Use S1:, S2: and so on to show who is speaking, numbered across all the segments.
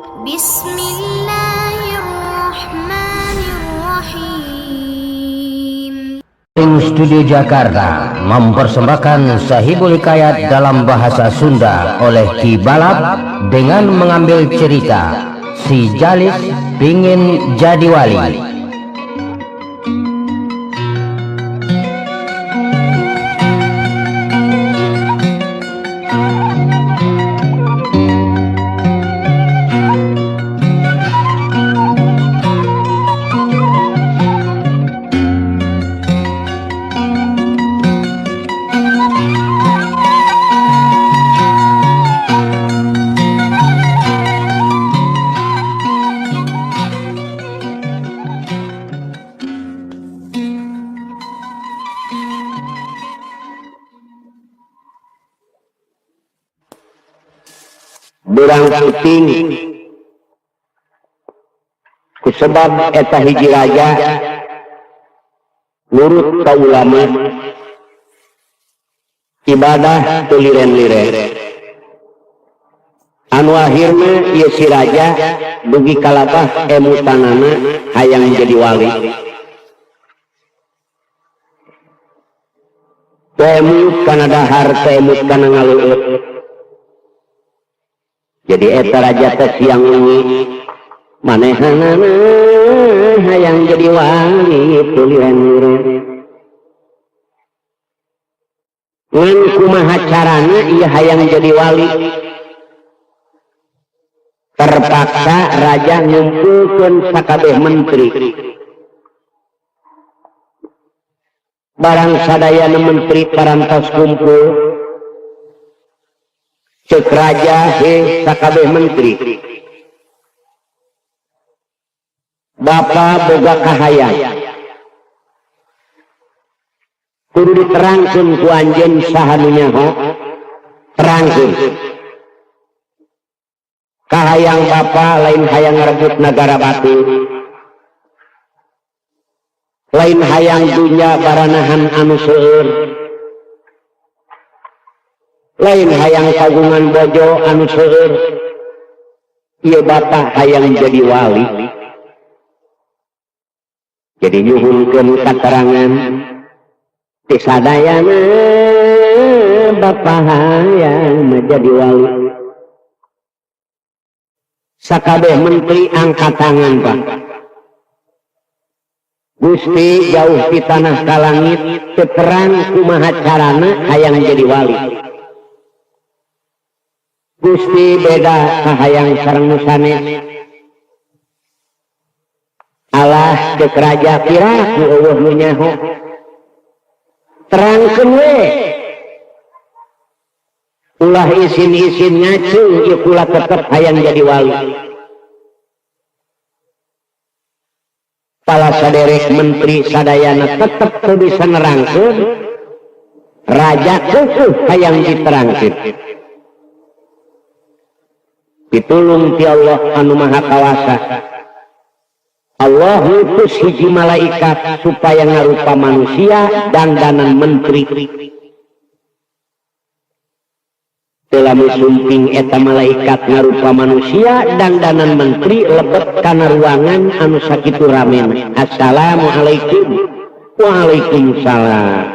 S1: Bismillahirrahmanirrahim.
S2: Studio Jakarta mempersembahkan Sahibul Hikayat dalam bahasa Sunda oleh Ki Balap dengan mengambil cerita Si Jalis Pingin Jadi Wali.
S3: Berang puting kusebab eta hiji raja nurut ka ulama ibadah teu liren-liren anu akhirna ieu si raja dugi kalabah emutanana hayang jadi wali temut kana dahar temut kana ngaleueut. Jadi eta raja teh siang wengi manehanana hayang jadi wali teu liren-liren. Ngan kumaha carana ieu hayang jadi wali? Terpaksa raja ngumpulkeun sakabeh menteri. Barang sadayana menteri parantos kumpul cek raja sakabeh menteri Bapa boga kahayang kudu diterangkeun ku anjeun saha nu nyaho terangkeun kahayang bapa lain hayang ngarebut nagara batu lain hayang dunya baranahan anu seueur lain hayang kagungan bojo anu seueur ieu bapa hayang jadi wali jadi nyuhunkeun katerangan ti sadayana bapa hayang menjadi wali sakabeh menteri angkat tangan Pak Gusti jauh di tanah ka langit teu terang kumaha carana hayang jadi wali Gusti beda kahayang sareng nu sanes alah cek raja kira ku eueuh nu nyaho terangkeun we ulah isin-isin ngaceung ieu kula tetep hayang jadi wali pala saderek menteri sadayana tetep teu bisa nerangkeun raja keueuh hayang diterangkeun ditulung ti Allah anu maha kawasa Allah ngutus hiji malaikat supaya ngarupa manusia dandanan menteri telah musumping eta malaikat ngarupa manusia dandanan menteri lebet kana ruangan anu sakitu ramen assalamualaikum waalaikumsalam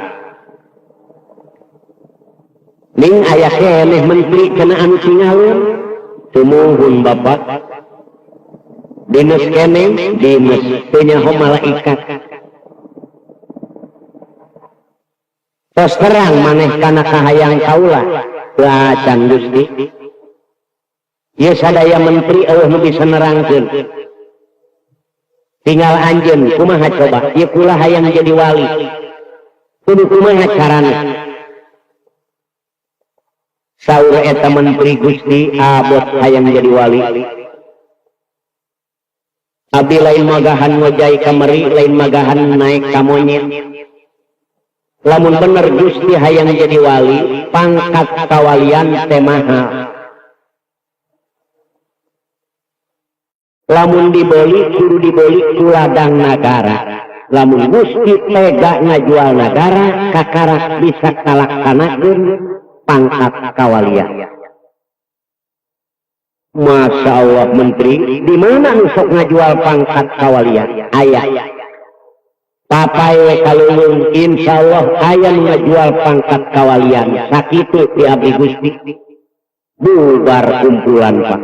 S3: ning aya keneh menteri kana anu tingalun tumuhun bapak dinas keneh dinas teu nyaho malaikat tos terang maneh kana kahayang kaula can Gusti ieu sadaya menteri eueuh nu bisa nerangkeun tinggal anjeun kumaha coba ieu kula hayang jadi wali kudu kumaha carana saur eta menteri Gusti abot hayang jadi wali abdi lain magahan ngojai kameri lain magahan naik ka monyet lamun bener Gusti hayang jadi wali pangkat kawalian teh mahal lamun dibeli kudu dibeli ku ladang nagara lamun Gusti tega ngajual nagara kakarak bisa kalaksanakeun pangkat kawalian Masya Allah menteri, di mana nu sok ngajual pangkat kawalian? Ayah. Papai kalulung, insya Allah ayah ngajual pangkat kawalian. Sakitu di abdi Gusti. Bubar kumpulan Pak.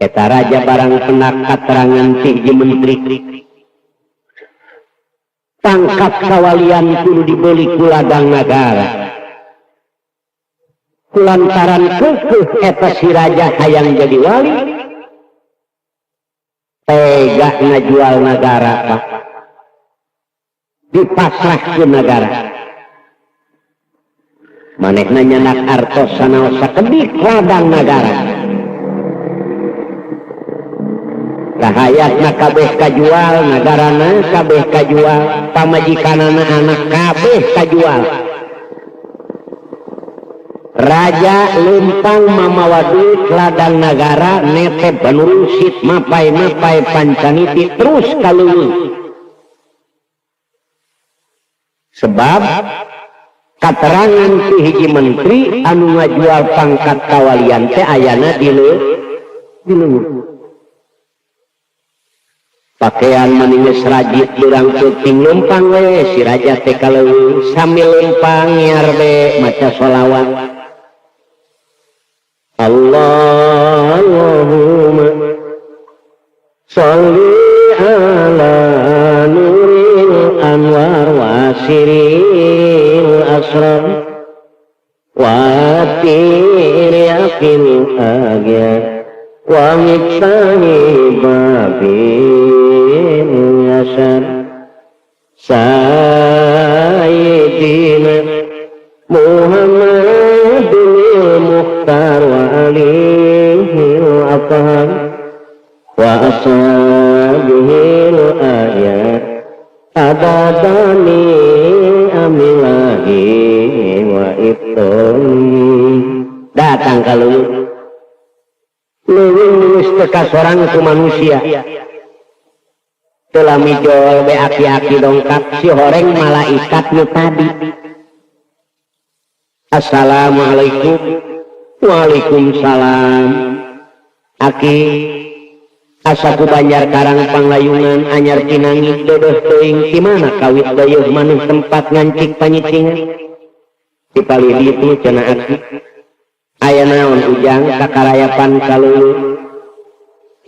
S3: Eta raja barang penak katerangan hiji menteri. Pangkat kawalian kudu dibeli ku ladang nagara. Kulantaran kekeh eta si raja hayang jadi wali, tega ngajual negara Pak, dipasrah ke negara. Manehna nyanak artos sanaos sakedik ladang negara. Rahayatna kabeh kajual, nagarana kabeh kajual, pamajikanana anak kabeh kajual. Raja lempang mamawa duit ladang negara nete penurusit mapai-mapai pancaniti terus kalulu. Sebab katerangan ti hiji menteri anu ngajual pangkat kawalian teh ayana di leuweung. Pakaian maninges rajit durang syuting lempang we si raja teh kaleuweung sambil lempang nyiar be maca sholawat. Allahumma sholli ala nuril anwar wasiril asrar wa tiriyafil agya wa miktani babil yasar sayyidina Muhammadul Mukhtar wa alihil afhar wa ashabihil ayat abadani amilahi wa ibtoni. Datang kalau leuweung teka sorang ku manusia telah mijol be aki-aki dongkap si horeng malaikat nu tadi. Assalamualaikum. Waalaikumsalam. Aki asaku Banjar Karang Panglayungan anyar Cinangi dodoh teuing di mana kawit dayeuh maneh tempat ngancik panyicingan dipalih ditu cenah aki. Aya naon ujang kakarayapan kalulu.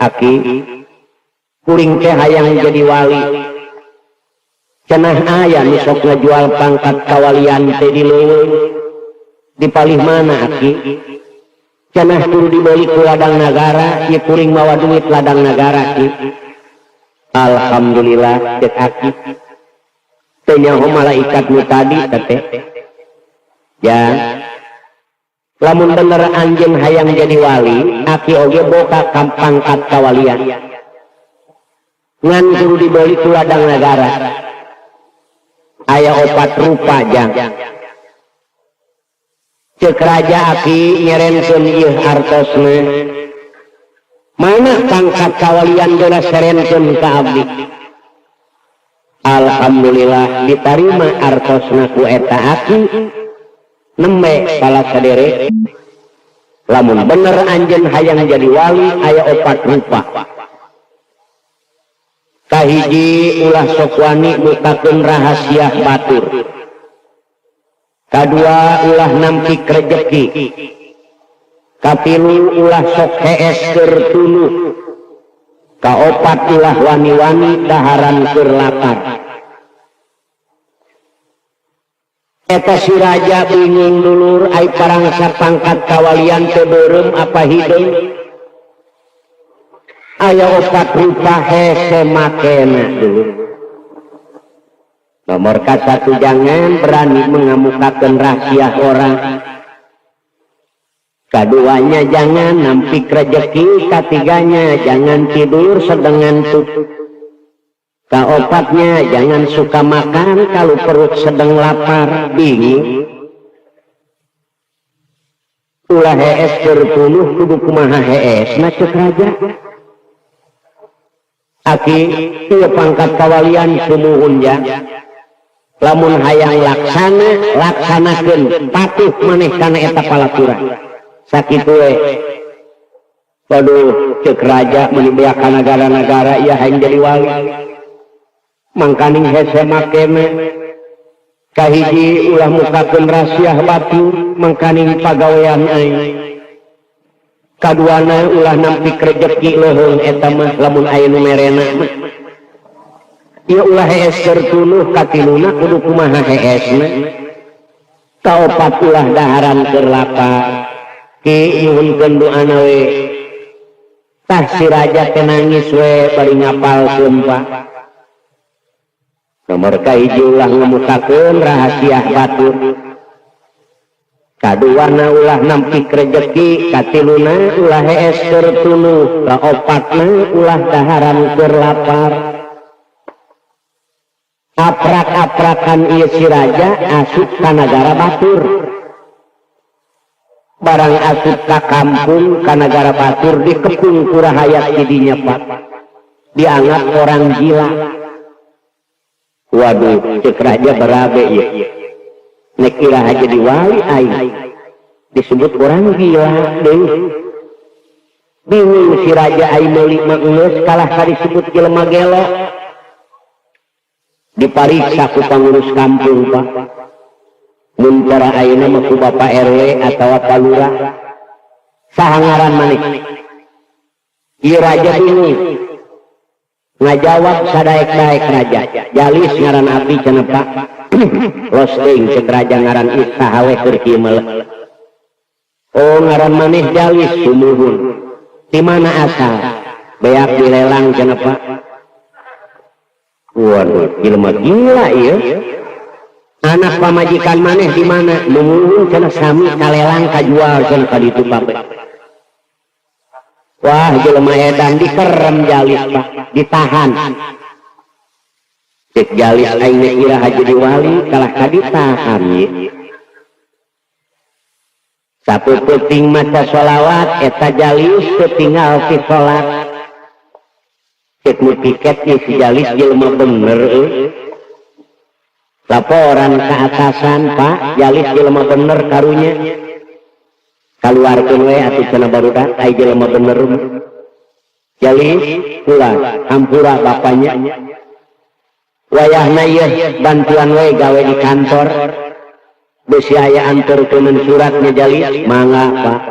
S3: Aki kuring teh hayang jadi wali. Cenah aya nu sok ngajual pangkat kawalian teh di leuweung. Dipalih mana aki? Cenah kudu dibeli ku ladang nagara, ieu kuring mawa duit ladang nagara ki. Alhamdulillah cek aki. Teu nyaho malaikat nu tadi teh. Ya. Lamun bener anjeun hayang jadi wali, aki oge boga ka pangkat kawalian. Ngan kudu dibeli ku ladang nagara. Aya 4 rupa jang. Cek raja aki nyerenkeun ieu hartosna. Mana pangkat kawalian geura serenkeun ka abdi. Alhamdulillah ditarima hartosna ku eta aki. Nembe salasadere. Lamun bener anjeun hayang jadi wali aya 4 rupa. Kahiji ulah sok wani mutakeun rahasia batur. Kadua ulah nampik rejeki. Katilu ulah sok hees keur tuluh. Kaopat ulah wani-wani daharan keur lapar. Eta si raja bingung dulur ai parangsa pangkat kawalian teu beureum apa hideung. Aya 4 rupa hese makena dulur. Nomor ke-1 jangan berani mengemukakan rahasia orang. Keduanya jangan nampik rejeki. Ketiganya jangan tidur sedengan tutup. Keempatnya jangan suka makan kalau perut sedang lapar bingung. Ulah hees berpuluh kudu kumaha hees na cek raja. Aki ieu pangkat kawalian sumuhun ja. Lamun hayang laksanakeun patuh maneh kana eta palaturan. sakitu we. Waduh, cek raja menibeakan negara-negara ia hayang jadi wali. Mangkaning hese makeme kahiji ulah mukakeun rasiah batur mangkaning pagawean aing. Kaduana ulah nampik rejeki leuheung eta mah lamun aya nu merena. Ieu ulah hees keur tuluh katiluna kudu kumaha heesna. Kaopat ulah daharan keur lapar. Ki nyuhunkeun doana we. Tah si raja teh nangis we bari ngapalkeun Pak. Nomor kahiji ulah ngamukakeun rahasia batur. Kaduana ulah nampik rejeki, katiluna ulah hees keur tuluh, kaopatna ulah daharan keur lapar. Aprak-aprakan ieu si raja asup ka nagara batur. Barang asup ka kampung ka negara batur dikepung ku rahayat didinya Pak. Dianggap orang gila. Waduh, cek raja berabe ya. Nek iraha jadi wali aing disebut orang gila deui. Bingung si raja aing meuli mah geus kalah ka disebut jelema gelo. Dipariksa ku pangurus kampung Pak. Mun cara ayeuna mah ku Bapak RW atawa Pak Lurah. Saha ngaran maneh? Ieu raja bingung. Ngajawab sadaek-daek raja. Jalis ngaran abdi cenah Pak. Losting cek raja ngaran saha we keur kieu meuleh. Oh ngaran maneh Jalis sumuhun. Di mana asal? Beak dilelang cenah Pak. Waduh, jelema gila ieu. Anak pamajikan maneh di mana? Numuhun cenah sami kalelang kajual cenah ka ditu Pak. Wah, jelema edan dikerem Jalis Pak, ditahan. Cek Jalis aing nek iraha jadi wali kalah ka ditahan ye. Sapeuting maca sholawat eta Jalis teu tinggal ti salat. Cek nu piket ieu si Jalis jelema bener euy. Laporan ke atasan Pak, Jalis jelema bener karunya. Kaluarkeun we atuh cenah barudak ai jelema bener. Jalis pulang hampura bapaknya. Wayahna ieu bantuan we gawe di kantor. Besi aya anturkeun suratnya Jalis, mangga Pak.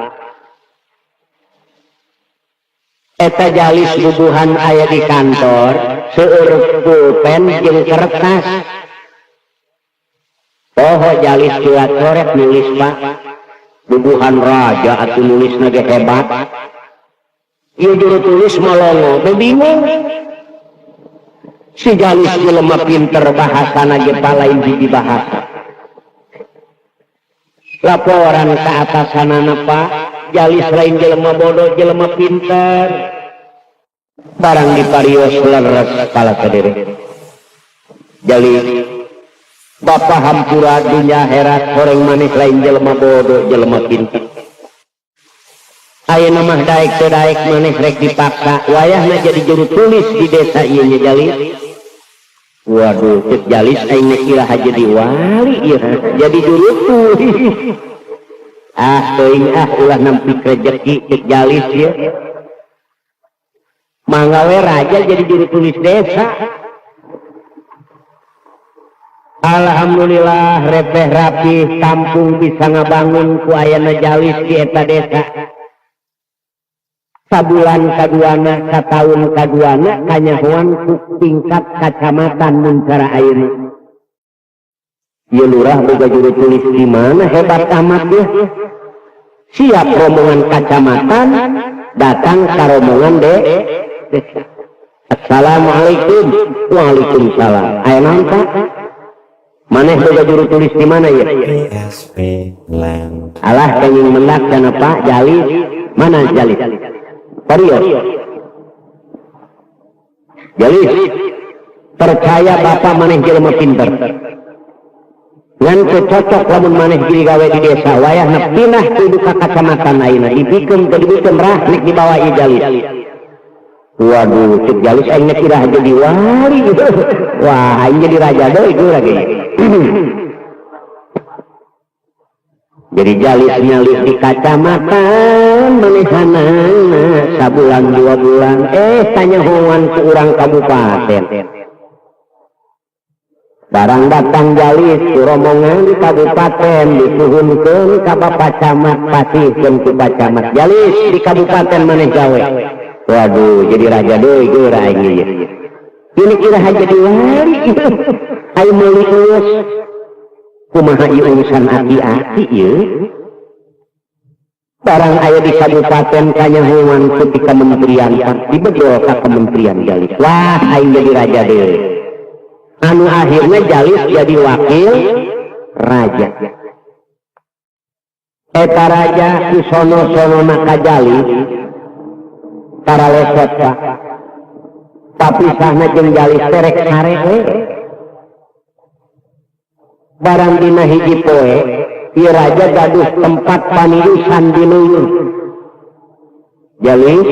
S3: Eta Jalis bubuhan aya di kantor, seueur pulpen jeung kertas. Poho Jalis cuat coret nulis Pak. Bubuhan raja atuh nulisna ge hebat. Ieu juru tulis molongo, bingung. Si Jalis jelema pinter bahasana ge palain hiji bahasa. Laporan ka atasanana Pak, Jalis lain jelema bodoh, jelema pinter. Barang diparios leres kala kadere. Jalis Bapak hampura dunya herat horeng manis lain jelema bodoh jelema pinter. Ayeuna mah daek teu daek maneh rek dipaksa wayahna jadi juru tulis di desa ieu nya Jalis. Waduh, cek Jalis aing nek iraha jadi wali ieu jadi juru tulis. Teuing ulah nampik rejeki cek Jalis ieu. Mangga we raja jadi juru tulis desa. Alhamdulillah repeh rapih kampung bisa ngabangun ku ayana Jalis di eta desa. Sabulan kaduana kataun kaduana kanyahoan ku tingkat kacamatan mun cara ayeuna. Ieu lurah boga juru tulis di mana hebat amat dia. Siap rombongan kacamatan datang ka rombongan desa. Assalamualaikum. Waalaikumsalam. Aya naon Pak? Maneh boga juru tulis di mana ya? PSP Land. Alah kenging mendak kana Pak Jalis. Mana Jalis? Parios. Jalis. Percaya Bapak maneh jelema pinter. Ngan cocok lamun maneh jadi gawe di desa wayahna pindah kudu ka kacamatan ayeuna dipikeun teu dibikeun rah nek dibawa ieu Jalis. Waduh, cek Jalis aing nek iraha jadi wali gitu. Wah, aing jadi raja deui itu lagi. jadi jalis nyalip di kacamata manehana sabulan 2 bulan tanya hoan ke urang kabupaten barang datang jalis ku rombongan di kabupaten disuhunkeun ka Bapak Camat pasihkeun ku Bapak Camat jalis di kabupaten maneh gawe waduh jadi raja deui geura aing ieu ini kira jadi wali ai meuli geus kumaha ieu urusan hati-hati ieu barang aya di kabupaten kanyahoan ku di kementerian dibedol ka kementerian jalis wah aing jadi raja deui anu akhirnya jalis jadi wakil raja eta raja ku sono-sonona ka jalis para lesot Pak tapi sahna jeung jalis terek sare barang dina hiji poe ieu raja gaduh tempat paniusan di leuweung jalis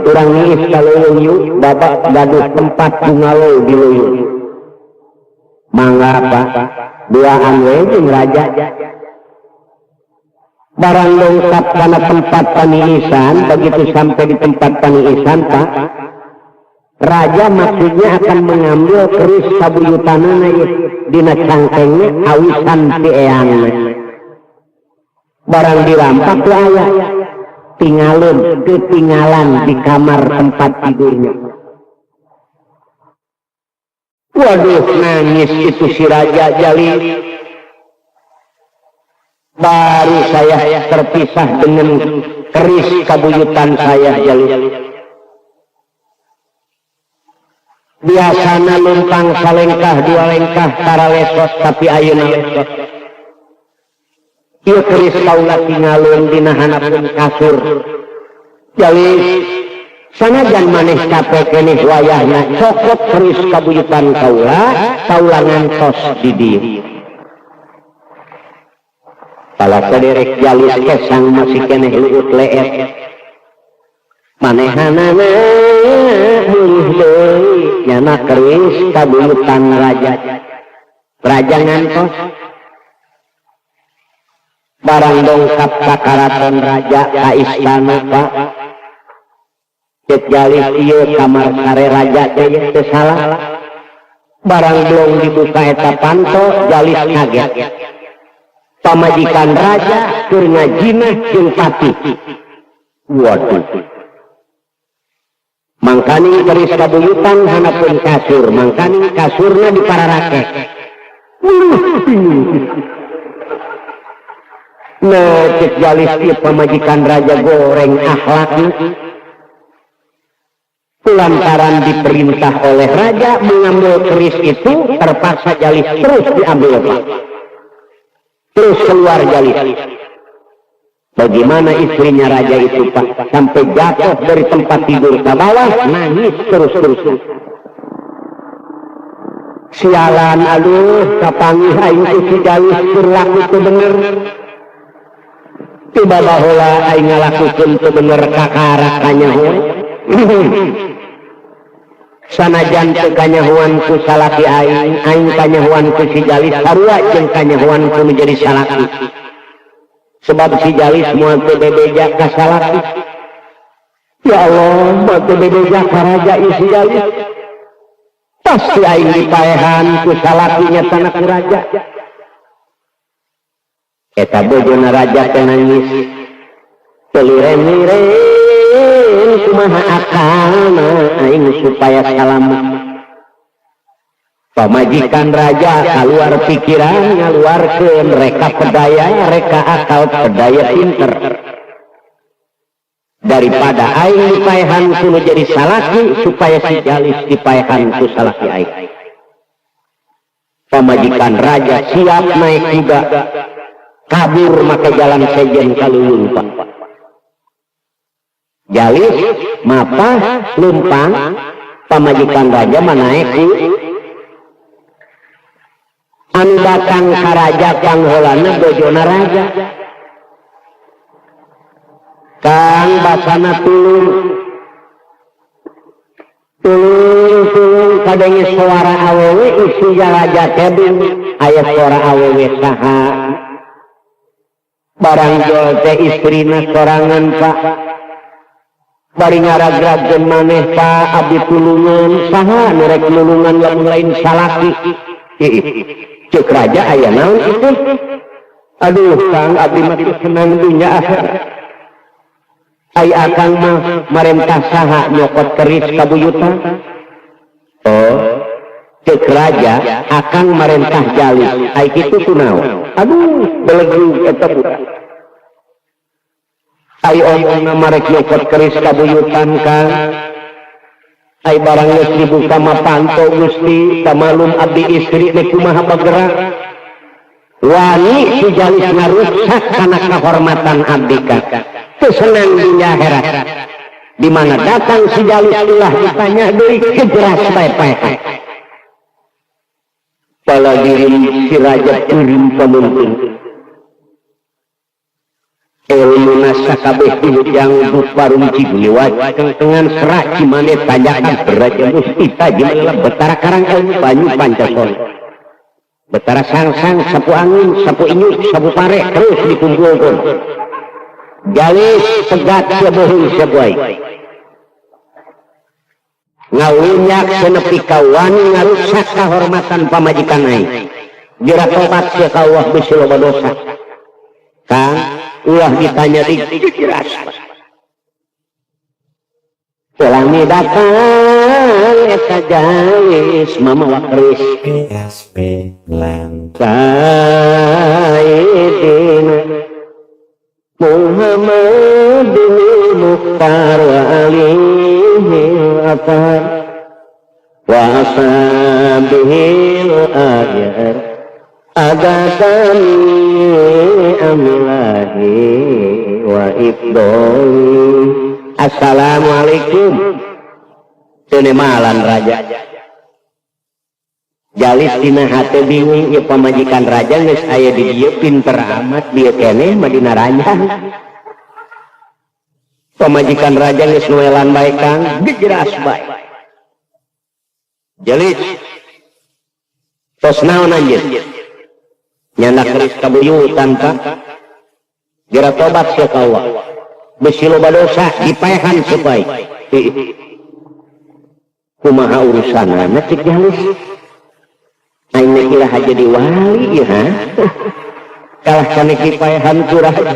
S3: urang niis ka leuweung ieu babak gaduh tempat bungalow di leuweung mangga Pak duaan we jeung raja barang dongkap kana tempat paniisan begitu sampai di tempat paniisan Pak raja maksudnya akan mengambil keris sabuyutanana dina cangkengnya awisan ti eangna barang dirampak tu aya tinggalin ketinggalan di kamar tempat tidurnya waduh nangis itu si raja jalis baru saya terpisah dengan keris kabuyutan saya jalis biasana lumpang salengkah 2 lengkah tara lesot tapi ayeuna lesot ieu keris kaula tingalun dina hanapeun kasur jalis sanajan maneh capek keneh wayahna cokot keris kabuyutan kaula ngantos di dieu pala saderek jalis kesang masih keneh luut leet manehanana mulih deui nyana keris kabuyutan raja ngantos barang dongkap ka karaton raja ka istana Pak cek jalis ieu kamar sare raja teh teu salah barang belum dibuka eta panto jalis kaget pamajikan raja keur ngajinah jeung patih waduh mangkani keris kabuyutan hanapeun kasur mangkani kasurna dipararake nah cek jalis ieu pamajikan raja goreng akhlakna lantaran diperintah oleh raja mengambil keris itu terpaksa jalis terus diambil Pak terus keluar jalis bagaimana istrinya raja itu Pak sampai jatuh dari tempat tidur ke bawah nangis terus sialan aduh kapanggih aing si jalis berlaku teu bener tiba baheula aing ngalakukeun teu bener kakara kanyahoan sanajan teu kanyahoan ku salaki aing kanyahoan ku si jalis sarua jeung kanyahoan ku menjadi salaki sebab si jalis moal teu bebeja ka salaki ya Allah moal teu bebeja ka raja ieu si jalis pasti aing dipaehan ku salakinya tanah ku raja eta bojona raja teh nangis liren-liren kumaha akalna aing supaya salamet pamajikan raja keluar pikiran ngaluarkeun reka pedaya reka akal pedaya pinter daripada aing dipaehan kudu jadi salaki supaya si jalis dipaehan ku salaki aing pamajikan raja siap naik kuda kabur make jalan sejen kalulun Pak jalis mapah lumpang pamajikan raja manaek anu datang ka raja pangholana bojona raja kang basana tulung kadenge suara awewe isi raja teh aya suara awewe saha barang jual teh istrina sorangan Pak bari ngaragragen maneh Pak abdi tulungan saha nu rek nulungan lamun lain salaki ceuk raja aya naon kitu aduh Kang abdi mah senang dunya akhirat ai akang mah marentah saha nyokot keris kabuyutan oh ceuk raja akang marentah Jalis ai kitu kunaon aduh belegu eta budak ai omongna marek nyokot keris kabuyutan Kang ai barang geus dibuka mah panto Gusti tamalum abdi istri teh kumaha bagerak wani si Jalis ngarusak kana kahormatan abdi Kang teu senang dunya akhirat di mana datang si Jalis ulah ditanya deui kejelas bae-bae pala diri si raja kirim pemimpin ilmuna sakabeh dilujang duparum cibliwat kentengan serak cimane tanyakan raja mustita jimala betara karang ilmu banyu pancasol betara sang-sang sapu angin sapu inyuk sapu pare terus dikumpulkan Jalis tegat sebeuheung sabuai ngawinyak senepi kawani ngarusak kahormatan pamajikan aing dira tobat sia ka Allah bisi loba dosa Kang ulah ditanya di jelas Pelangi datang eta Jalis mamawa keris
S1: PSP Land
S3: Sayyidina Muhammadul Mukhtar wa alihil athar wa ashabihil ajar adatani amilahi wa ibdoli. Assalamualaikum tenemalan raja Jalis dina hate bingung ya pamajikan raja geus aya di dieu pinter amat dia keneh mah dina ranjang pamajikan raja geus nuelan bae Kang dijeras bae Jalis tos naon anjeun nyana keris kabuyutan Pak geura tobat sia ka Allah besi loba dosa dipaehan supaya kumaha urusanna cek Jalis aing kira jadi wali ya kalah kana kipaehan ku raja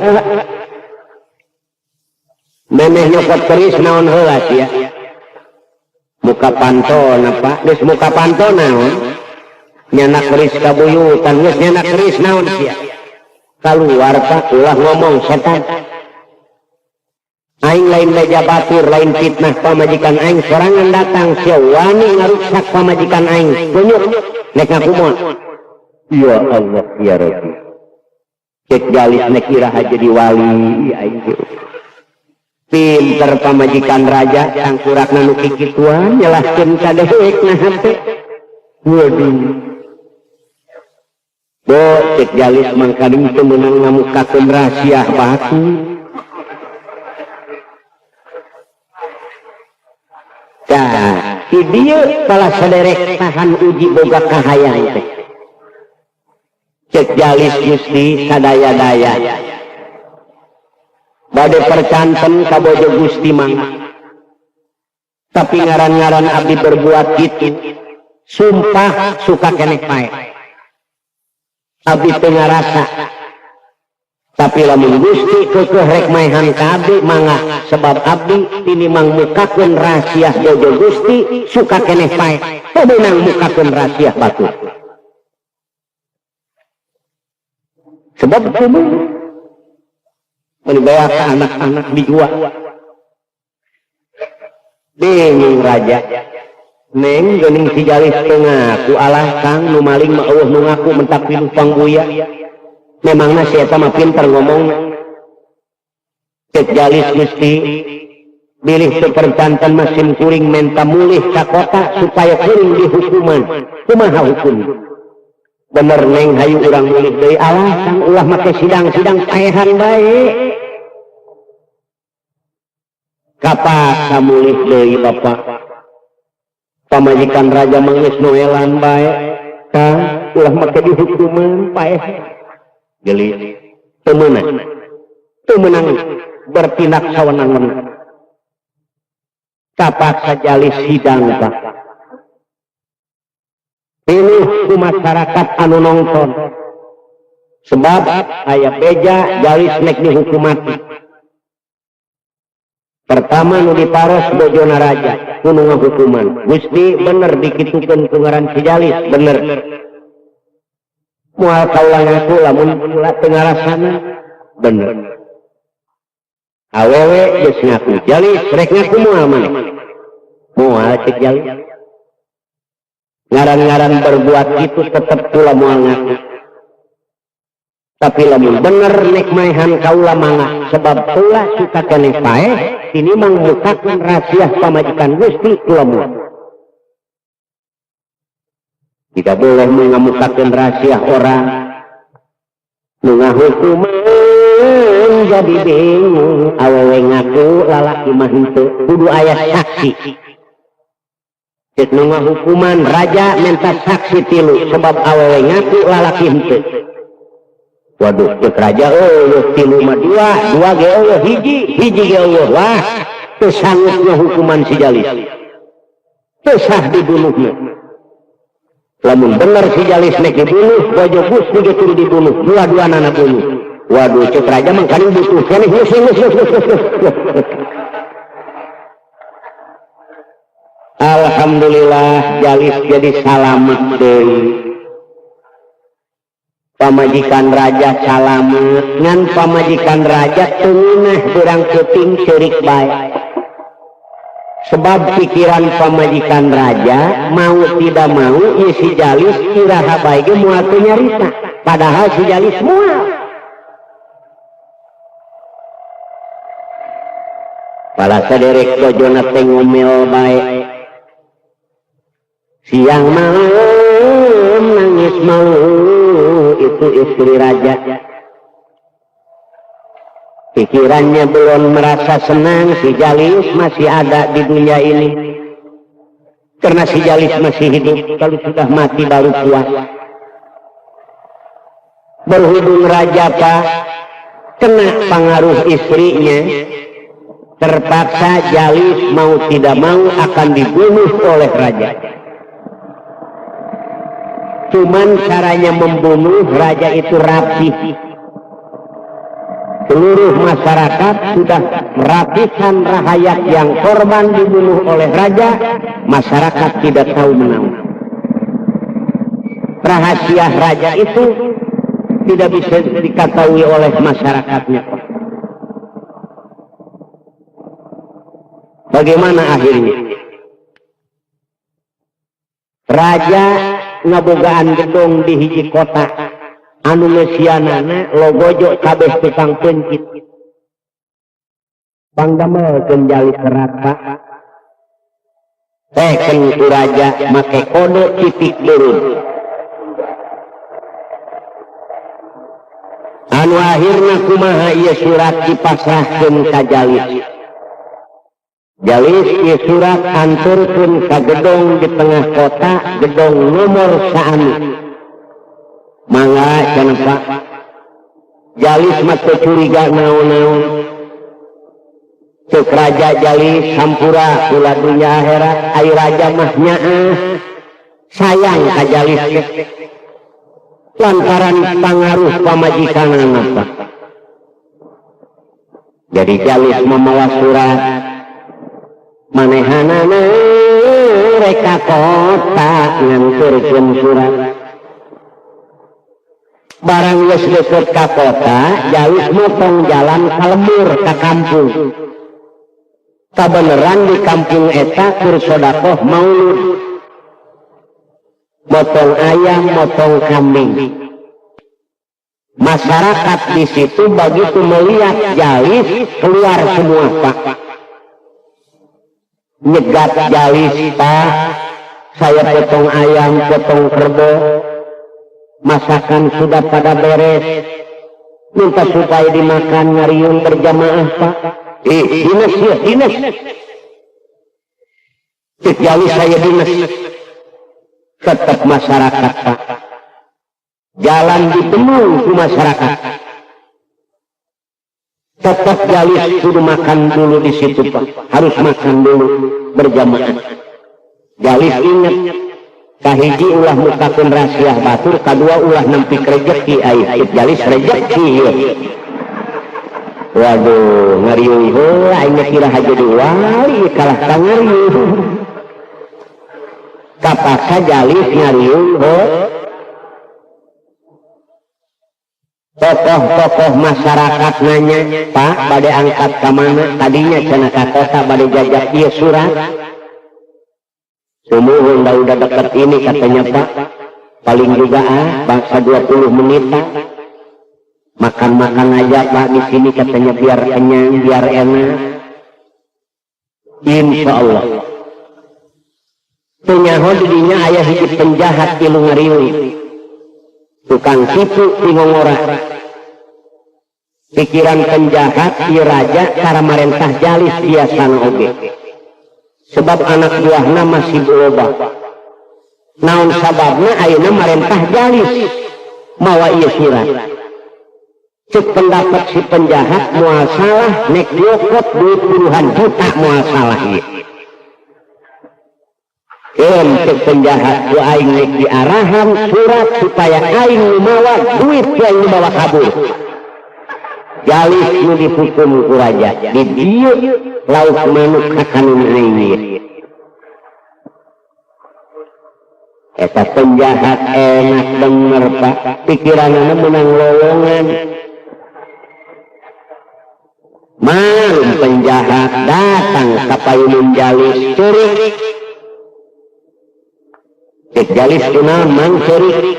S3: memeh nyokot keris naon heula sia muka pantona Pak geus muka panto naon nyana keris kabuyutan geus nyana keris naon sia kaluar Pak ulah ngomong setan aing lain meja batur lain fitnah pamajikan aing sorangan datang sia wani ngarusak pamajikan aing kunyuk nek ngakumoh ya Allah ya Rabbi cek Jalis nek kira jadi wali aing pinter pamajikan raja tangkurakna nu kikituan nyelaskeun kadehek na hate waduh bo cek Jalis mangkading teu meunang ngamukakeun rahasia batu Nah, di dia pala saderek tahan uji boga kahayang teh. Cek Jalis Gusti sadaya-daya. Bade percanten ka bojo Gusti mangga. Tapi ngaran-ngaran abdi berbuat kitu. Sumpah suka keneh pae. Abdi teu ngarasa. Tapi lamun Gusti keukeuh rek maehan ka abdi mangga sebab abdi tinimang mukakeun rahasia bojo Gusti suka keneh pae teu meunang mukakeun rahasia batu sebab kumaha mun bawa ka anak-anak dijual bingung raja neng geuning si Jalis teu ngaku alah Kang nu maling mah eueuh nu ngaku mentak pinuh pangbuya memangna si eta mah pinter ngomong cek Jalis Gusti bilih teu percanten mesin kuring menta mulih ka kota supaya kuring dihukuman kumaha hukum bener neng hayu urang mulih deui alah Kang ulah make sidang-sidang paehan bae kapak kamulih deui Bapak pamajikan raja manggeus noelan bae Kang ulah make dihukuman paehan Jalis temenang bertindak sawenang-wenang kapaksa Jalis sidang Pak ini ku masyarakat anu nonton sebab aya beja Jalis nek dihukum mati pertama nu diparos bojona raja kudu ngahukuman Gusti bener dikitukeun ku ngaran si Jalis bener moal kaula ngaku lamun ulah teu ngarasana bener awewe geus ngaku Jalis rek ngaku moal maneh moal cek Jalis ngaran-ngaran berbuat itu tetep kula moal ngaku tapi lamun bener nek maehan kaula mangga sebab ulah suka keneh paeh ini mangmukakeun rahasia pamajikan Gusti kula moal tidak boleh mengemukakan rahasia orang nu ngahukuman jadi bingung awewe ngaku lalaki mah henteu kudu aya saksi cek nu ngahukuman raja minta saksi tilu sebab awewe ngaku lalaki henteu waduh cek raja eueuh tilu mah dua ge eueuh hiji ge eueuh wah teu sanggup ngahukuman si Jalis teu sah dibunuhna lamun bener si Jalis nek dibunuh bojo Gusti ge kudu dibunuh dua-duana bunuh waduh cek raja mangkali butuh keneh alhamdulillah Jalis jadi salamet deui pamajikan raja salamet ngan pamajikan raja teu ngeunah urang teuting seurik bae sebab pikiran pamajikan raja mau tidak mau ya si Jalis iraha bae ge moal teu nyarita padahal si Jalis moal pala saderek bojona teh ngomel bae siang malam nangis malu itu istri raja pikirannya belum merasa senang si Jalis masih ada di dunia ini karena si Jalis masih hidup kalau sudah mati baru puas berhubung raja Pak kena pengaruh istrinya terpaksa Jalis mau tidak mau akan dibunuh oleh raja cuman caranya membunuh raja itu rapi seluruh masyarakat sudah merapikan rahayat yang korban dibunuh oleh raja masyarakat tidak tahu menahu rahasia raja itu tidak bisa diketahui oleh masyarakatnya bagaimana akhirnya raja ngabogaan gedong di hiji kota anu lesianana logojo kabeh tukang pencit pangdamelkeun Jalis rata teken ku raja make kode titik turun anu akhirna kumaha ieu surat dipasrahkeun ka Jalis Jalis ieu surat anturkeun ka gedong di tengah kota gedong nomor saanu mangga cenah Pak Jalis mah teu curiga naon-naon ceuk raja Jalis sampura ulah dunya akhirat ai raja mah nyaah sayang ka Jalis lantaran pangaruh pamajikanana Pak jadi Jalis mamawa surat manehanana reka kota nganturkeun surat barang geus deukeut ka kota Jalis motong jalan ka lembur ka kampung kabeneran di kampung eta keur sedekah maulud motong ayam motong kambing masyarakat di situ begitu melihat Jalis keluar semua Pak nyegat Jalis Pak saya potong ayam potong kerbau masakan sudah pada beres minta supaya dimakan ngariung berjamaah Pak dinas ya dinas Jalis saya dinas tetap masyarakat Pak jalan dipenuhi ke masyarakat tetap jalis kudu makan dulu di situ Pak, harus makan dulu berjamaah. Jalis ingat, kahiji ulah mukakeun rahasia batur, kadua ulah nempi rezeki aya jalis rezeki. Waduh, ngariung heula aing kira jadi wali kalah ka ngariung. Kapasa jalis ngariung heula. Tokoh-tokoh masyarakat nanya, Pak, bade angkat ke mana? Tadinya cenah ka kota bade jajak ieu surat. Sumuhun udah dekat ini katanya Pak. Paling juga bangsa 20 menit Pak. Makan-makan aja Pak di sini katanya biar kenyang, biar enak. Insya Allah. Penyaho didinya ayah hiji penjahat tilu ngariung. Tukang tipu ngongora. Pikiran penjahat ieu raja cara marentah jalis biasana oge. Sebab anak buahna masih loba. Naon sababna ayeuna marentah jalis mawa ieu surat. Cek pendapat si penjahat moal salah nek diokot duit puluhan juta moal salah ieu. Cek penjahat ku aing nek diarahan surat supaya aing mawa duit yang dibawa kabur. Jalis nu dihukum ku raja di dieu lauk manuk kakanun aing ieu. Eta penjahat enak bener Pak, pikiranna menang lowongan. Malum penjahat datang ka payunan jalis ceurik. Cek jalis kunaon mang ceurik.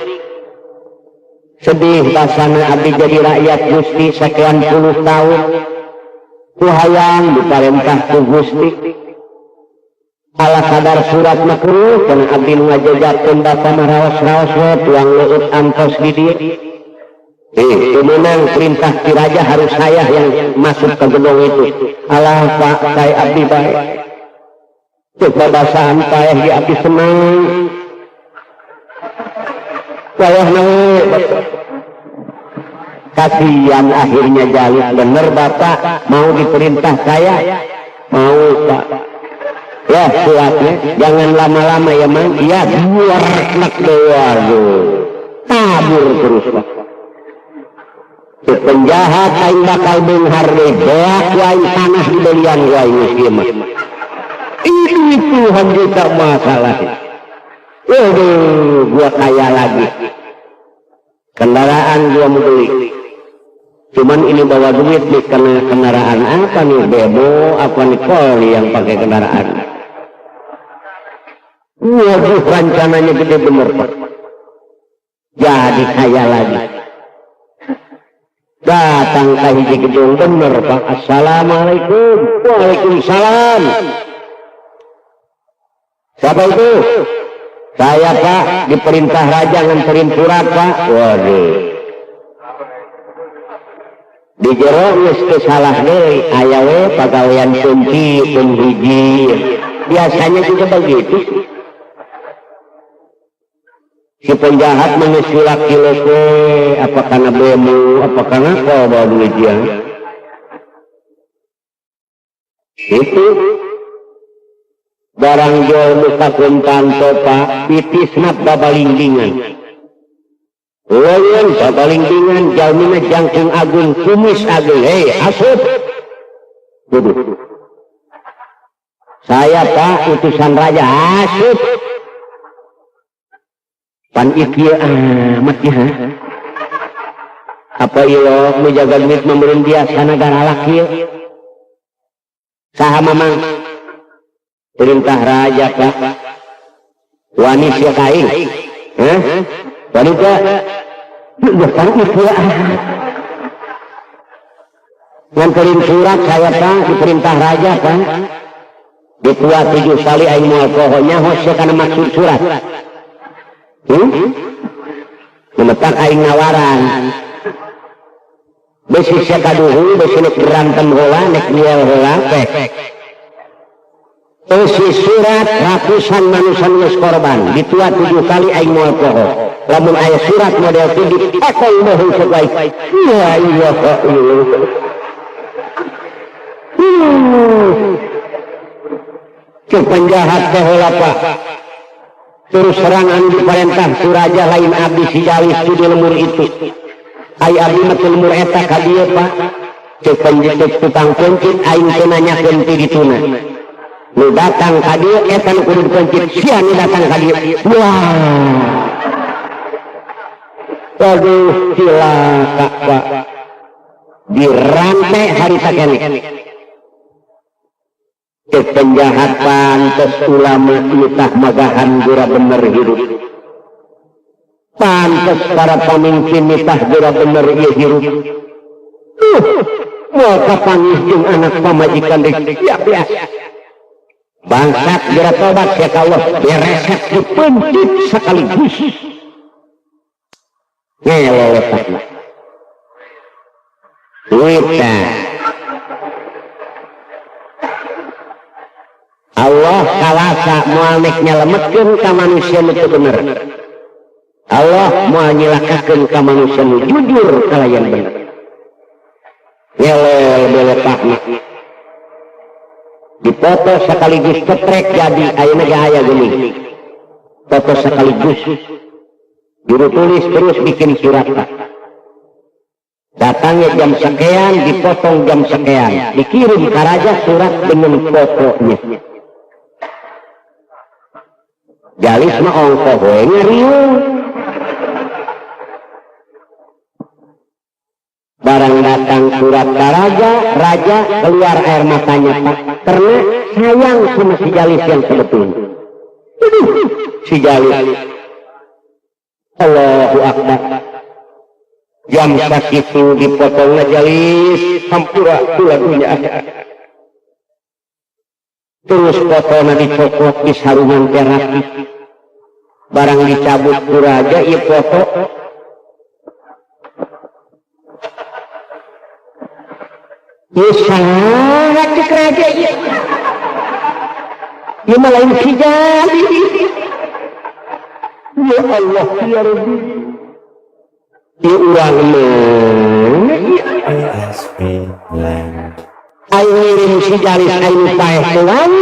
S3: Sedih basana abdi jadi rakyat Gusti sekian puluh tahun. Ku hayang diparentah ku Gusti. Ala kadar surat makruh kana abdi nu ngajajakeun bapak maraos-raos we tuang leueut antos di dieu. Menang perintah si raja harus saya yang masuk ke gedung itu. Alah Pak, saya abdi baik. Cek babasaan saya di abdi senang. Saya naik. Kasihan akhirnya jalis bener Bapak mau diperintah saya. Mau Pak. Ya suratnya jangan lama-lama ya Mang. Iya buar nak doa. Tabur terus Pak. Si penjahat aing bakal benghar deh beak wain tanah dibelian wain muslimah. Ini Tuhan kita masalah. Waduh, gua kaya lagi. Kendaraan gua mau beli. Cuman ini bawa duit nih karena kendaraan apa nih bebo, apa nih poli yang pakai kendaraan. Waduh, rencananya gede bener Pak. Jadi kaya lagi. Datang ke hiji gedung bener Pak. Assalamualaikum. Waalaikumsalam. Siapa itu? Saya Pak, diperintah raja nganterin surat Pak. Waduh. Di jero geus teu salah deui, aya we pagawean kunci pun hiji. Biasanya juga begitu. Si penjahat mengesulak kiloko, apa karena bemo, apa karena kau bawa duit dia. Itu barang jual muka kuntanto Pak, pitis nak babalingdingan. Lawan babalingdingan, jalmina jangkung agung, kumis agung, hei asup. Duduk. Saya Pak, utusan raja, asup. Pan ikieu amat ya. Apa ieu nu jaga duit membeureun biasa negara laki. Saha mamang? Perintah raja Pak. Wanis ya kain. Hah? Wanita. Bukan ikieu nganterin surat saya Pak, diperintah raja Pak. Ditua 7 kali aing moal pohonya hose kana maksud surat. Memetak aing ngawaran. Besi sia kaduhung, besi nek berantem heula, nek niel heula teh. Isi surat ratusan manusia geus korban, ditua 7 kali aing moal poho. Lamun aya surat model teu dipakai baheung sebaik. Ya Allah. Ke penjahat teh heula Pak. Terus serangan diperintah ku raja lain abdi si Jalis di lemur itu. Ai abdi mah lemur eta ka dieu Pak. Cek penjejek tukang pencit aing teh nanyakeun ti dituna. Nu datang ka dieu eta nu kudu dipencit sia nu datang ka dieu. Wah. Aduh cilaka Pak. Dirantai hari sakene. Cek penjahat pantes ulama nitah magahan gura bener hidup. Pantes para pemimpin nitah gura bener ieu hirup. Moal kapangih jeung anak pamajikan deui bias. Bangsat geura tobat ya Allah beresek dipencit sekaligus. Ngelolotakna. Wita. Allah kawasa moal nek nyalametkeun ka manusia nu teu bener. Allah moal nyilakakeun ka manusia nu jujur kalayan bener. Ngelel beletakna. Dipoto sekaligus ketrek jadi ayeuna ge aya geuning. Foto sekaligus. Juru tulis terus bikin surat Pak. Datangnya jam sekian, dipotong jam sekian, dikirim ke raja surat dengan fotonya. Jalis mah ongkoh we ngariung. Barang datang surat ke raja, raja keluar air matanya Pak, karena sayang sama si Jalis yang sebetulnya. Si Jalis. Allahu Akbar. Jam sakitu dipotongna Jalis sampura tuladunya. Terus fotona dicokot di sarungan perak. Barang dicabut ku raja ieu foto. Ieu saha cek raja ieu. Ieu mah lain si Jalis. Ya Allah ya Rabbi. Ieu urang
S1: PSP Land.
S3: aing ngirim si Jalis aing paeh tuang.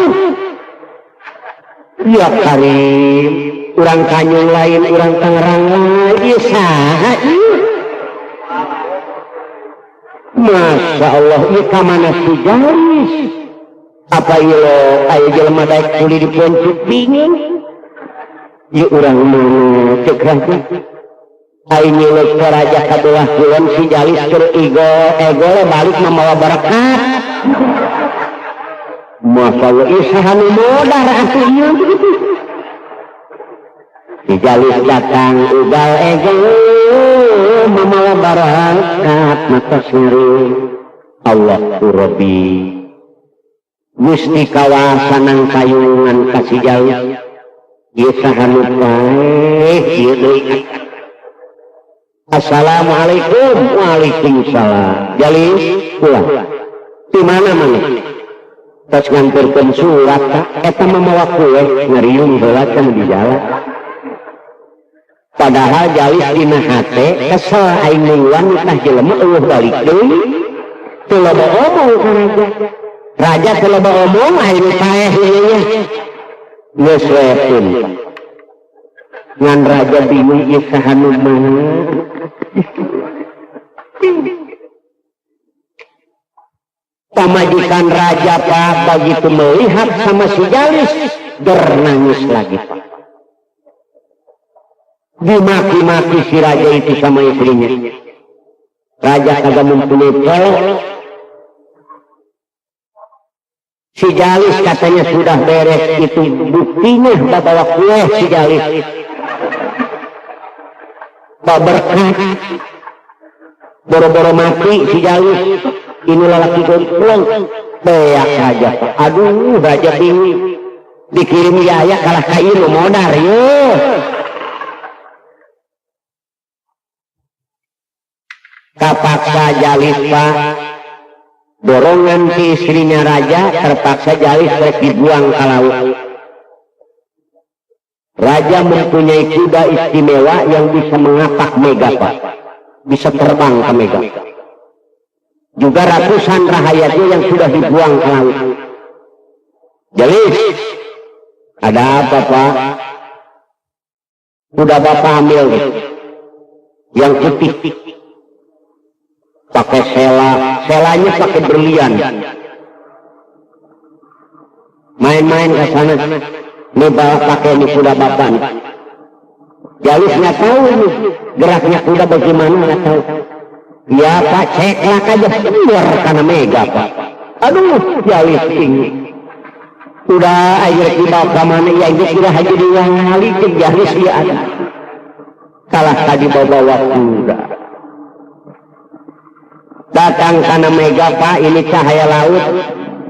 S3: Ya Karim, urang Kanyung lain, urang Tangerang lain, ieu saha ieu? Masya Allah, ieu ka mana si Jalis? Apa ieu lo aya jelema daek tuli diponcuk bingung? Ieu urang mana cek raja? Aing nyeluk ke raja kabelah kulon si Jalis keur ego le balik mamawa berkat. Masya Allah, isaha nu modar atuh ieu. Si Jalis datang ugal ego mamawa berkat matos ngeureum. Allahu Rabbi. Gusti kawasanang kayungan ka si Jalis. Ieu saha nu paeh ieu deui. Assalamualaikum. Waalaikumsalam. Jalis pulang. Di mana mana? Tos nganturkeun surat Kak. Eta mamawa kue ngariung heula can di jalan. Padahal Jalis dina hate kesel aing mingguan tah jelema eueuh balik deui. Teu loba omong ka raja. Raja teu loba omong aing paeh ieu. Geus weeun. Ngan raja bingung ieu saha nu beuneu. Pamajikan raja Pak begitu melihat sama si Jalis bernangis lagi Pak. Dimaki-maki si raja itu sama istrinya. Raja kagak mempunyai pelok. Si Jalis katanya sudah beres, itu buktinya bawa kue si Jalis. Berkah. Boro-boro mati si Jalis. Ini lelaki gondrong. Beak saja. Aduh, raja bingung. Dikirim Yaya kalah kain modar yuk. Kapaksa Jalis Pak. Dorongan si istrinya raja terpaksa Jalis dibuang ke laut. Raja mempunyai kuda istimewa yang bisa mengapak mega Pak. Bisa terbang ke mega. juga ratusan rahayatnya yang sudah dibuang ke laut. Jalis, ada apa Pak? Udah Bapak ambil yang putih, pakai selanya pakai berlian. Main-main ke sana, nih bawa pakai ini kuda Bapak nih. Jalis nggak tahu nih geraknya kuda bagaimana, nggak tahu. Ya Pak, ceklak aja keluar karena mega Pak. Aduh, Jalis tinggi. Udah air dibawa ke mana ya, ini sudah aja diwali ke Jalis ya ada. Kalah tadi bawa kuda. Datang karena mega Pak, ini cahaya laut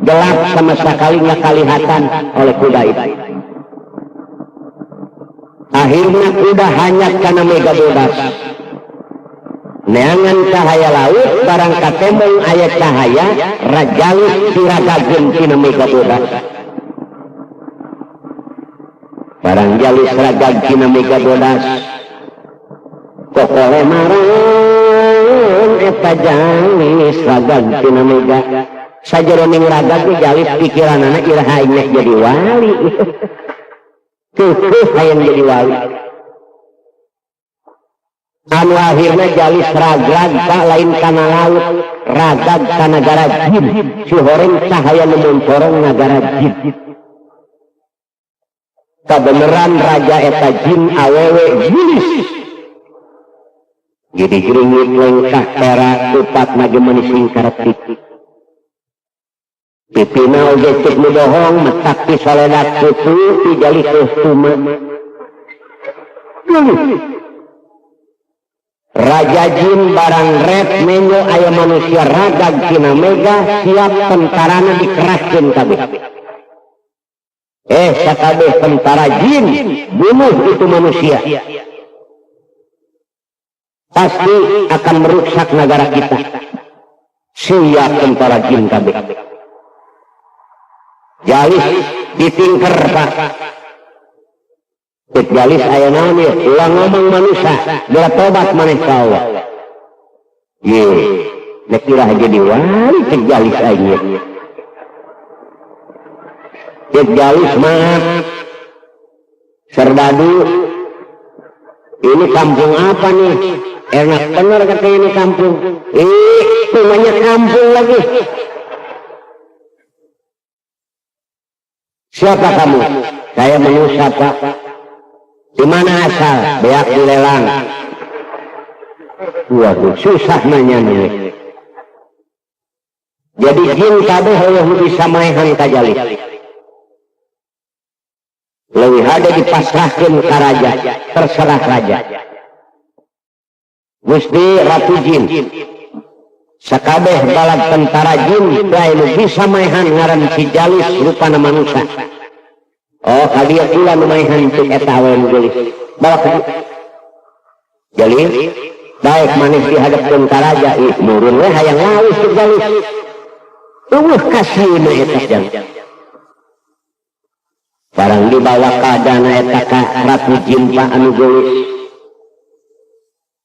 S3: gelap sama sekali nggak kelihatan oleh kuda itu. Akhirnya kuda hanyut karena mega bodas. Neangan cahaya laut barang katemong ayat cahaya rajalis siragagen tina mega bodas. Barang jalis ragag tina mega bodas. Kokole marang eta jalis ragag tina mega. Sajeroning ragag ge jalis pikiranana iraha aing jadi wali. Keukeut hayang jadi wali. Anu akhirna jalis ragag Pak lain kana laut, ragag ka nagara jin. Si horeng cahaya nu moncorong nagara jin. Kabeneran raja eta jin awewe jinis. Jadi geringit lengkah perak tupat mage menising karetik. Pipina oge cek nu dohong metak ti soledat putu ti jalis kostuma. Raja jin barang red menyo aya manusia ragag tina mega siap tentarana dikerahkeun kabeh. Sakabeh tentara jin bunuh itu manusia. Pasti akan merusak negara kita. Siap tentara jin kabeh. Jalis ditingker Pak. Jalis aya naon ieu? Ulang ngomong manusia, geura tobat maneh ka Allah. Ye, nek kira jadi wali cek Jalis aing ieu. Cek Jalis mah Serdadu. Ini kampung apa nih? Enak bener kata ini kampung. Namanya kampung lagi. Siapa kamu? Saya manusia Pak. Di mana asal? Beak di lelang. Waduh, susah nanya nih. Jadi jin kabeh heueuh bisa maehan ka Jalis. Leuwih hade dipasrahkeun ka raja, terserah raja. Gusti Ratu Jin. Sakabeh balag tentara jin anu bisa maehan ngaran si Jalis rupana manusia. Oh, kadieu pula nu maehan teh eta awewe Jalis. Bawa ka Jalis. Baik maneh dihadapkeun ka raja, ih murun we hayang lawis ke Jalis. Eueuh kasihna eta Jalis. Barang dibawa ka dana eta ka Ratu Jin Pak anu Jalis.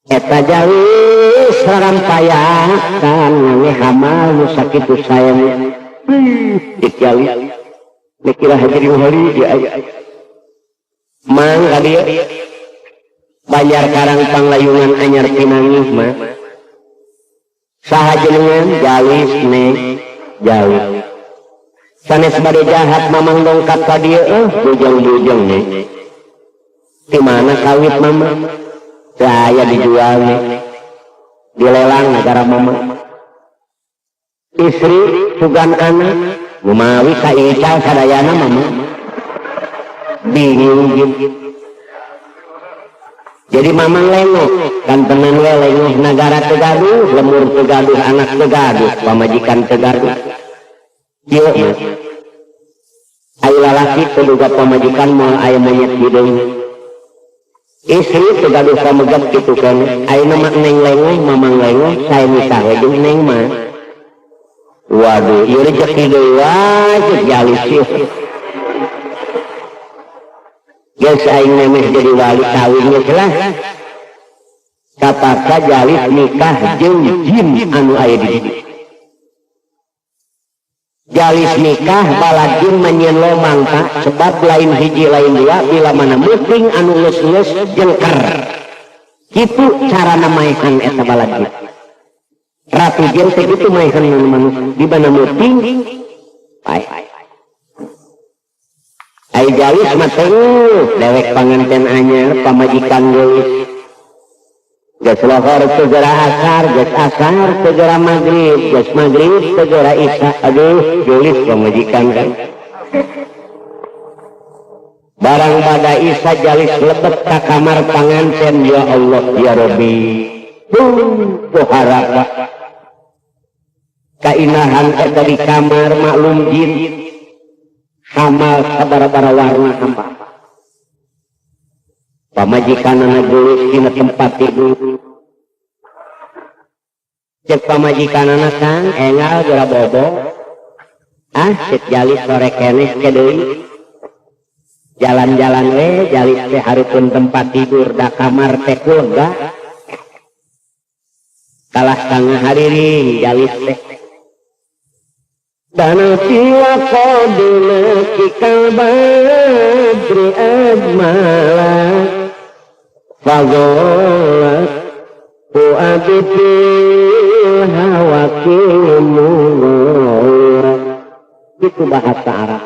S3: Eta Jalis rarampayakan nge hamal nu sakitu sayang. Jalis. Mikirah jadi hari ya. Mang kadieu Banjar Karang Panglayungan anyar pinangih mah. Saha jenengan? Jalis neng Jalis. Sanes bade jahat mamang dongkap ka dieu bujang-bujang nih. Di mana kawit mama? Saya dijual nih. Dilelang negara mama. Istri sugan anak gumawi ka ical sadayana mama. Bingung gitu. Jadi mamang lengok kan tenan we lengok negara teu gaduh, lemur teu gaduh, anak teu gaduh, pamajikan teu gaduh. Ieu mah aya lalaki teu boga pamajikan moal aya monyet hideung. Istri teu gaduh pamegep kitu kan. Ayeuna mah neng lengok, mamang lengok, sae misah we jeung neng mah. Waduh, ieu rezeki deui wae cek Jalis ieu. Geus aing nemeh jadi wali kawin geus lah. Kapaka Jalis nikah jeung jin anu aya di dieu. jalis nikah balajin menyen lomang tak sebab lain hiji lain dua bila mana muting anu ngeus jengker gitu cara namaikan eta balajin ratu jeung teh kitu maekan manusia di mana muting ai jalis mah dewek panganten anyar pamajikan geulis geus lohor segera asar geus asar segera maghrib geus maghrib segera isya aduh geulis pamajikan kan barang pada isya jalis lebet ka kamar panganten ya Allah ya Rabbi harap kainahan eta di kamar maklum jin hamal sabara-bara warna hamba pamajikanana geulis dina tempat tidur cek pamajikanana Kang engal geura bobo cek jalis sore keneh ke deui jalan-jalan we jalis teh hareupeun tempat tidur da kamar teh lega kalah tengah hariri jalis teh dana tiwa koduna kikal badri ajmala fagolat fu'abitil hawakimullah itu bahasa Arab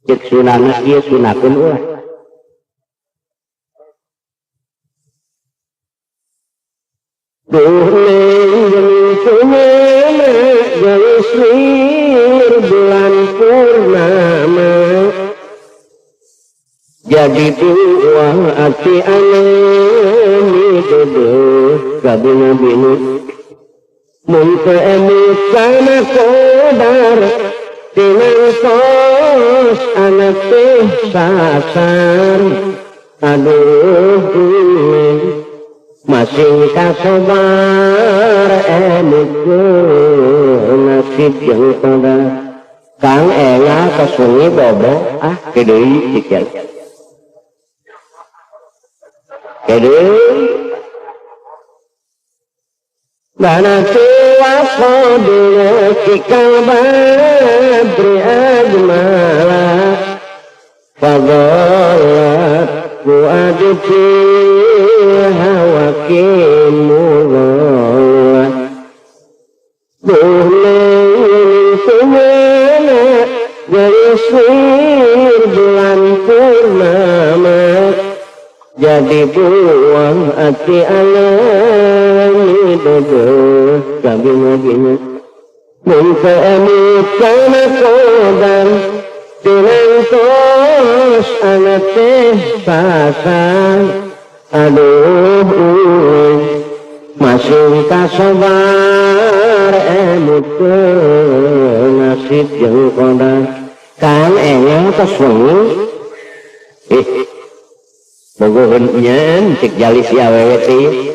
S3: cek sunana ieu sunakun ulah bulan purnama jadi dua hati alami duduk kabina-bina muntaemut kana kodar tinangtos anak teh sasar aduh masing kasobar nasib yang pada Kang enga ke sungai bobo kedeui cikal kedeui dana tuwa koduna cikal badri ajmala fagolat fu'aditi hawakimullah bulan purnama jadi buang hati alami duduk kabina-bina muntaemut kana kodam tinangtos anak teh sasar aduh masing kasobar nasib jeung kodar Kang enga kesungi bogoheun nyen cek jalis ya awewe teh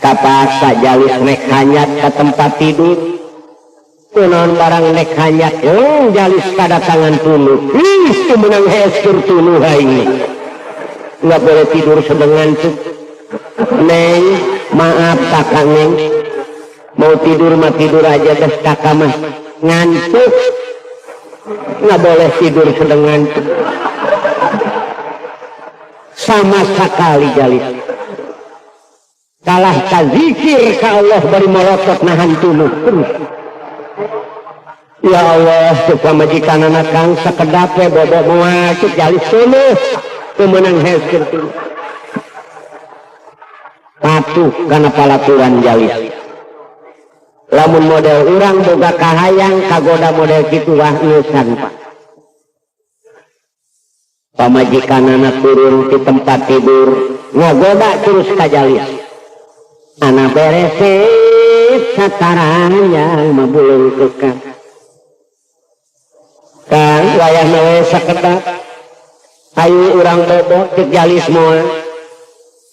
S3: kapasa jalis rek hanyat ka tempat tidur kunaon barang rek hanyat jalis kadatangan tuluh itu menang heskur tuluh ini nggak boleh tidur sedengan tuh neng maaf kakak neng mau tidur mah tidur aja dah kakak mah ngantuk nggak boleh tidur sedengan tuh sama sekali jalis kalah ka zikir ka Allah bari molotot nahan tuluh terus ya Allah suka majikanana Kang sakedap we bobo moal cek jalis tuluh teu meunang heskeun tuluh patuh kana palaturan jalis lamun model urang boga kahayang kagoda model kitu wah eusan Pak pamajikanana turun di tempat tidur ngogoda terus ka jalis ana bereses sataranya mabulung kekang kan wayahna we sakedap ayu urang bobo cek jalis moal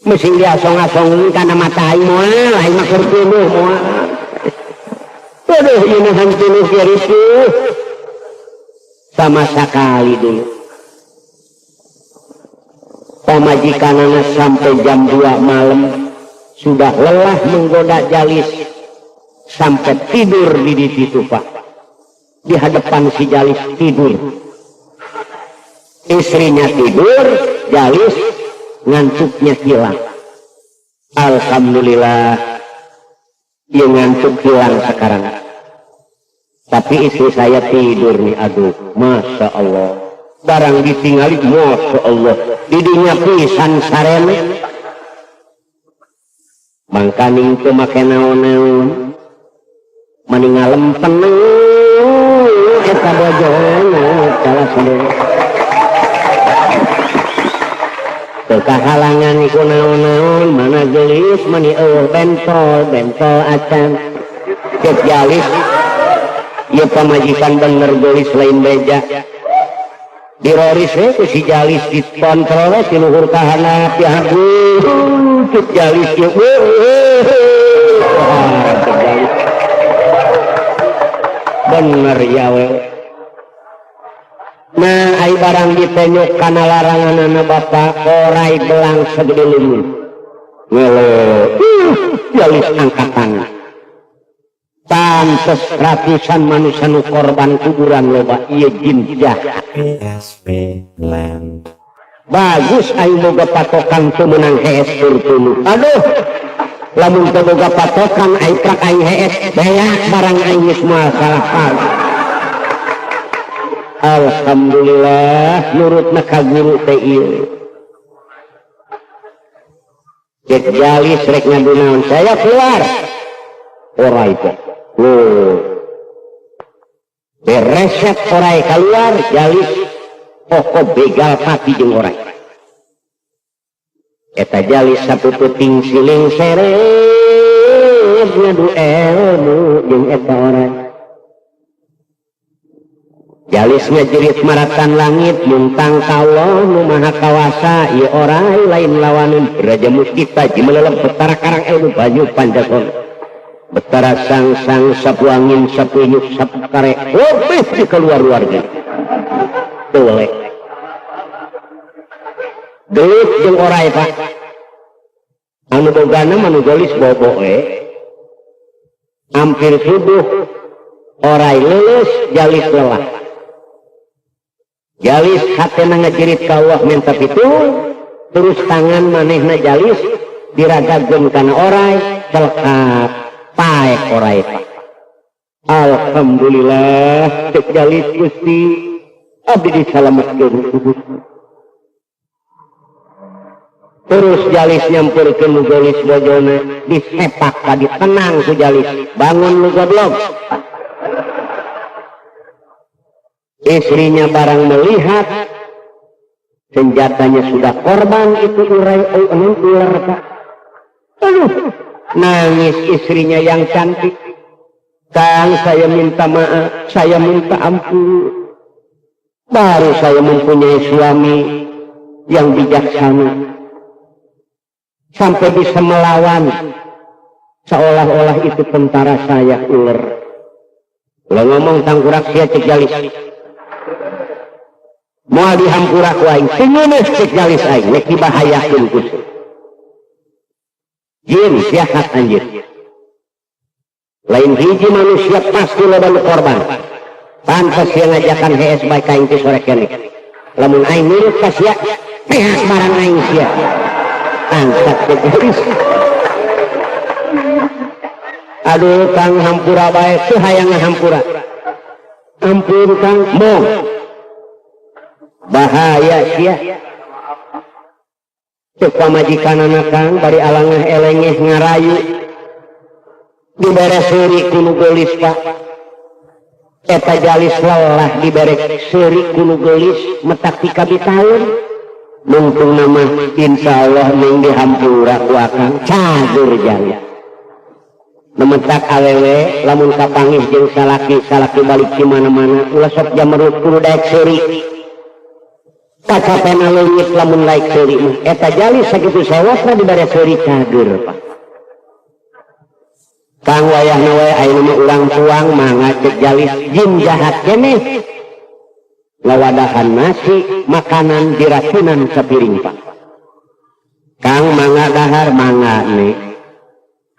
S3: mesin diasong-asongin kana mata aing moal aing mah keur tuluh moal aduh ieu nahan tuluh kieu sama sekali dulu pamajikanana sampai jam 2 malam sudah lelah menggoda jalis sampai tidur di situ Pak di hadapan si Jalis tidur. Istrinya tidur, Jalis ngantuknya hilang. Alhamdulillah, ia ngantuk hilang sekarang. Tapi istri saya tidur nih, aduh, Masya Allah. Barang ditinggali, Masya Allah. Didinya pisan sarene. Mangkaning itu make naon-naon. Meningalem penuh. Kita bojona, salah sendiri. Kekahalangan iku naon-naon, mana gelis, mani bentol acan. Cek Jalis, ia pamajikan bener gelis lain beja. Di Roris ku si Jalis dikontrol si luhur kahana pihak cek Jalis ya. Bener ya we. Nah, ai barang dipenyuk kana larangan anak bapak, orai belang segede limun. Ngelo, Jalis angkatan. Pantes ratusan manusia nu korban kuburan loba ieu jin jahat.
S1: PSP Land.
S3: Bagus aing boga patokan teu meunang hees turtulu. Aduh, lamun teu boga patokan aing prak aing hees, beak barang aing geus moal salah pagi. Alhamdulillah nurutna ka guru teh ieu. Cek Jalis rek ngadunaon, saya keluar. Orai teh. Bereset orai keluar, Jalis pokok begal pati jeung orai. Eta Jalis sapuputing siling seret ngadu ilmu jeung eta orai. Jalisnya jerit maratan langit muntang ka Allah nu maha kawasa ieu orai lain lawaneun Raja Mustita jimelelep betara karang ilmu banyu Panjasona. Betara sang sapu angin, sapu inyuk, sapu kare, obis di keluar warga. Tolek. Gelut jeung orai pak. Anu bogana manu gelis boboe. Hampir subuh, orai lulus, Jalis lelah. Jalis hatena ngajerit ka Allah minta pitung, terus tangan manehna Jalis diragageun kana orai, celkat. Paek orai pak. Alhamdulillah cek Jalis Gusti abdi disalametkeun. Terus Jalis nyamperkeun nu gelis bojona disepak tadi tenang ku Jalis. Bangun lu goblok. Istrinya barang melihat senjatanya sudah korban itu urai ular pak. Aduh. Nangis istrinya yang cantik. Kang, saya minta maaf, saya minta ampun. Baru saya mempunyai suami yang bijaksana. Sampai bisa melawan. Seolah-olah itu tentara saya ular. Lo ngomong tangkurak sia cek Jalis. Mau dihampurak waing. Singunes cek Jalis aing. Nek dibahayakeun kusuk. Jin jahat anjir. Lain hiji manusia pasti loba nu korban. Pantes yang ngajakan hees baik aing teh sore kene. Lamun aing nurut ka sia, pehak barang aing sia. Angkat ke Jalis. Aduh Kang hampura bae teu hayang ngahampura. Ampun Kang, mong. Bahaya sia. Cek pamajikan anak Kang bari alangah elengeh ngarayu dibere seuri kunu gelis pak. Eta Jalis lelah dibere seuri kunu gelis metak tika bitaun. Nungtung nama insyaallah ning dihampura ku Akang cagur Jalis. Nemetak awewe lamun kapangih jeung salaki balik di mana-mana ulah sok jamerut kudu daek seuri. Kacapena leungit lamun laik seuri mah eta Jalis sakitu sewasna dibere seuri cager pak. Kang wayahna wae ayeuna mah urang tuang mangga cek Jalis jin jahat keneh. Ngawadahan nasi makanan diracunan sapiring pak. Kang mangga dahar mangga nih.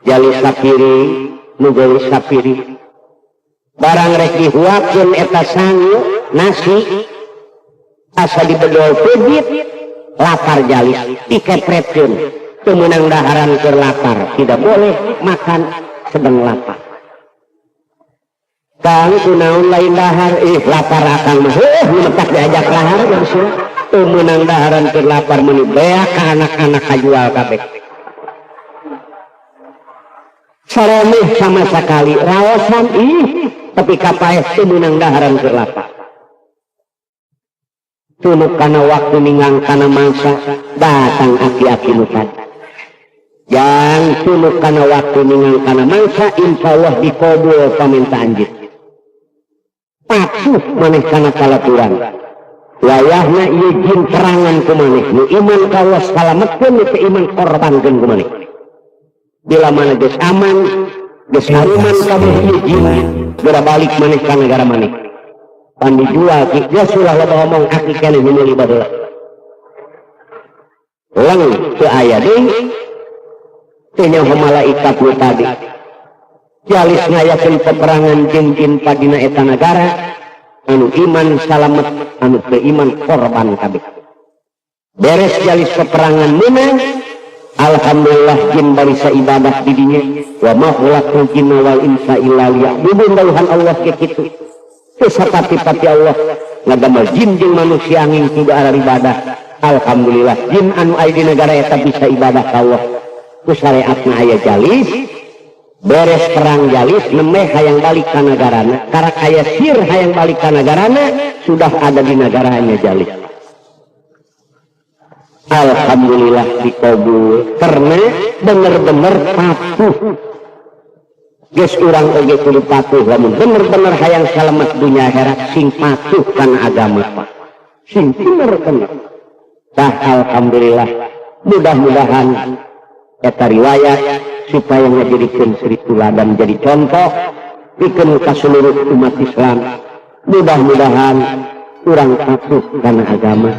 S3: Jalis sapiring nu geus sapiring. barang rek dihuapkeun eta sangu nasi asa dibedol peubit lapar jalis dikepretkeun teu meunang daharan keur lapar, tidak boleh makan sedang lapar. Kang kunaon lain dahar lapar akang mah mentak diajak lahar geus teu meunang daharan keur lapar meuni beak ka anak-anak kajual kabeh. Saremeh sama sekali raosan tapi kapaes teu meunang daharan keur lapar. Tunuk kana waktu ningang kana mangsa datang aki-aki nu tadi. Yang tunuk kana waktu ningang kana mangsa insyaallah dikabul pamintaan jit. Patuh maneh kana kalaturan. Wayahna ieu jin terangan ku maneh nu iman ka Allah salametkeun teu iman korbankeun ku maneh. Bila mana geus aman, geus aruman kabeh ieu jin geura balik maneh ka negara maneh. Pan dijual geus ulah loba omong aki keneh meuli baheula. Leng teu aya deui teu nyaho malaikat nu tadi. Jalis ngayakeun peperangan jin-jin padina eta nagara anu iman salamet anu teu iman korban kabeh. Beres jalis peperangan menang, alhamdulillah jin barisa ibadah di dinya. Wa ma khalaqtul jinna wal insa illa liya'budun dauhan Allah ke kitu. Sapati-pati Allah ngagamel jin jeung manusia angin kudu arah ibadah. Alhamdulillah jin anu aya di negara eta bisa ibadah ka Allah. Ku syariatna aya jalis, beres perang jalis nemeh hayang balik ka nagarana, karak aya sir hayang balik ka nagarana sudah ada di negaranya jalis. Alhamdulillah dikabul karena bener-bener patuh. Geus urang oge kudu patuh lamun bener-bener hayang salamet dunya akhirat sing patuh kana agama sing bener bener. Tah alhamdulillah mudah-mudahan eta riwayat supaya ngajadikeun suri tuladan jadi contoh pikeun ka seluruh umat Islam. Mudah-mudahan urang patuh kana agama